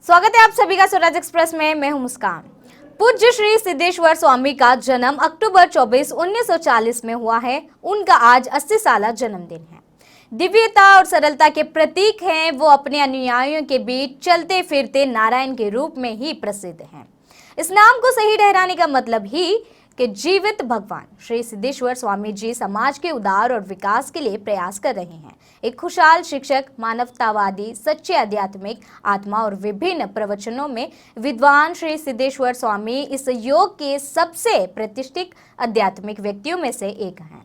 स्वागत है आप सभी का स्वराज एक्सप्रेस में। मैं हूं मुस्कान। पूज्य श्री सिद्धेश्वर स्वामी का जन्म अक्टूबर 24, 1940 में हुआ है। उनका आज 80 साला जन्मदिन है। दिव्यता और सरलता के प्रतीक हैं। वो अपने अनुयायियों के बीच चलते फिरते नारायण के रूप में ही प्रसिद्ध हैं। इस नाम को सही ठहराने का मतलब ही कि जीवित भगवान श्री सिद्धेश्वर स्वामी जी समाज के उदार और विकास के लिए प्रयास कर रहे हैं। एक खुशहाल शिक्षक, मानवतावादी, सच्चे आध्यात्मिक आत्मा और विभिन्न प्रवचनों में विद्वान श्री सिद्धेश्वर स्वामी इस योग के सबसे प्रतिष्ठित आध्यात्मिक व्यक्तियों में से एक हैं।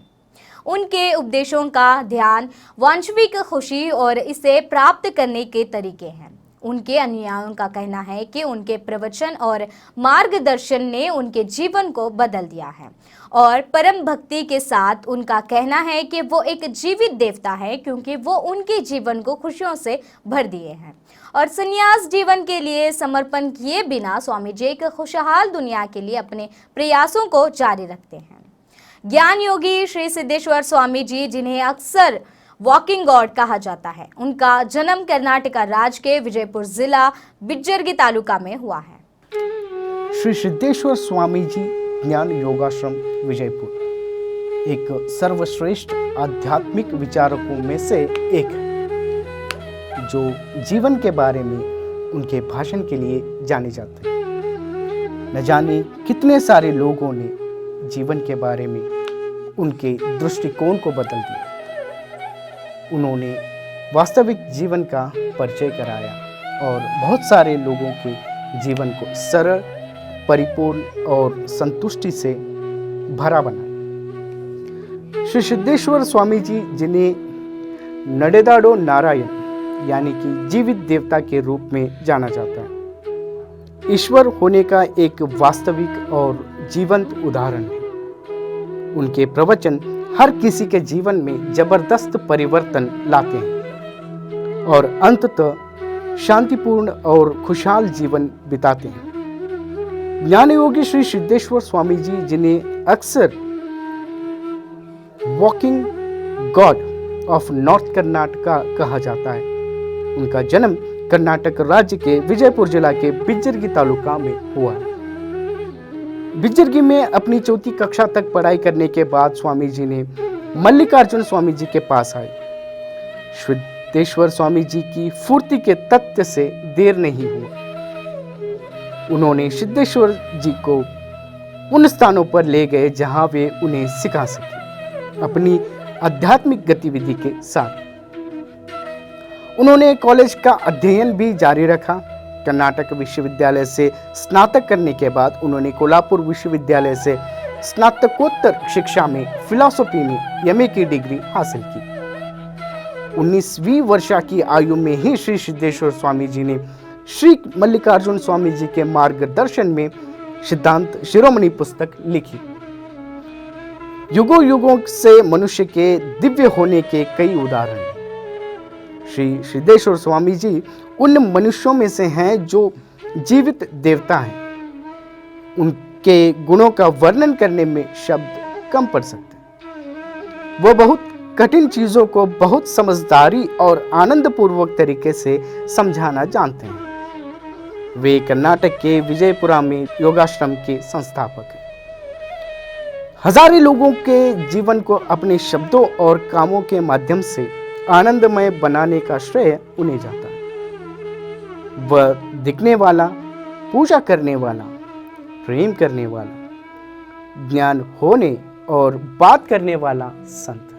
उनके उपदेशों का ध्यान वांछिक खुशी और इसे प्राप्त करने के तरीके हैं। उनके अनुयायियों का कहना है कि उनके प्रवचन और मार्गदर्शन ने उनके जीवन को बदल दिया है और परम भक्ति के साथ उनका कहना है कि वो एक जीवित देवता है, क्योंकि वो उनके जीवन को खुशियों से भर दिए हैं और संन्यास जीवन के लिए समर्पण किए बिना स्वामी जी एक खुशहाल दुनिया के लिए अपने प्रयासों को जारी रखते हैं। ज्ञान योगी श्री सिद्धेश्वर स्वामी जी, जिन्हें अक्सर वॉकिंग गॉड कहा जाता है, उनका जन्म कर्नाटक राज्य के विजयपुर जिला बिज्जर्गी तालुका में हुआ है। श्री सिद्धेश्वर स्वामी जी ज्ञान योगाश्रम विजयपुर एक सर्वश्रेष्ठ आध्यात्मिक विचारकों में से एक है, जो जीवन के बारे में उनके भाषण के लिए जाने जाते हैं। न जाने कितने सारे लोगों ने जीवन के बारे में उनके दृष्टिकोण को बदल दिया। उन्होंने वास्तविक जीवन का परिचय कराया और बहुत सारे लोगों के जीवन को सरल, परिपूर्ण और संतुष्टि से भरा बनाया। श्री सिद्धेश्वर स्वामी जी, जिन्हें नडेदाडो नारायण यानी कि जीवित देवता के रूप में जाना जाता है, ईश्वर होने का एक वास्तविक और जीवंत उदाहरण है। उनके प्रवचन हर किसी के जीवन में जबरदस्त परिवर्तन लाते हैं और अंततः शांतिपूर्ण और खुशहाल जीवन बिताते हैं। ज्ञान योगी श्री सिद्धेश्वर स्वामी जी, जिन्हें अक्सर walking God of north Karnataka कहा जाता है, उनका जन्म कर्नाटक राज्य के विजयपुर जिला के बिज्जर्गी तालुका में हुआ है। बिज्जर्गी में अपनी 4वीं कक्षा तक पढ़ाई करने के बाद स्वामी जी ने मल्लिकार्जुन स्वामी जी के पास आए। सिद्धेश्वर स्वामी जी की फूर्ति के तथ्य से देर नहीं हुआ। उन्होंने सिद्धेश्वर जी को उन स्थानों पर ले गए जहां वे उन्हें सिखा सके। अपनी आध्यात्मिक गतिविधि के साथ उन्होंने कॉलेज का अध्ययन भी जारी रखा। कर्नाटक विश्वविद्यालय से स्नातक करने के बाद उन्होंने कोल्हापुर विश्वविद्यालय से स्नातकोत्तर शिक्षा में फिलॉसफी में एमए की डिग्री हासिल की। 19वीं वर्षा की आयु में ही श्री सिद्धेश्वर स्वामी जी ने श्री मल्लिकार्जुन स्वामी जी के मार्गदर्शन में सिद्धांत शिरोमणि पुस्तक लिखी। युगों युगों से मनुष्य के दिव्य होने के कई उदाहरण हैं। श्री सिद्धेश्वर स्वामी जी उन मनुष्यों में से हैं जो जीवित देवता हैं। उनके गुणों का वर्णन करने में शब्द कम पड़ सकते हैं। वो बहुत कठिन चीजों को बहुत समझदारी और आनंदपूर्वक तरीके से समझाना जानते हैं। वे कर्नाटक के विजयपुरा में योगाश्रम के संस्थापक हैं। हजारों लोगों के जीवन को अपने शब्दों और कामों के माध्यम से आनंदमय बनाने का श्रेय उन्हें जाता है। वह दिखने वाला, पूजा करने वाला, प्रेम करने वाला, ज्ञान होने और बात करने वाला संत।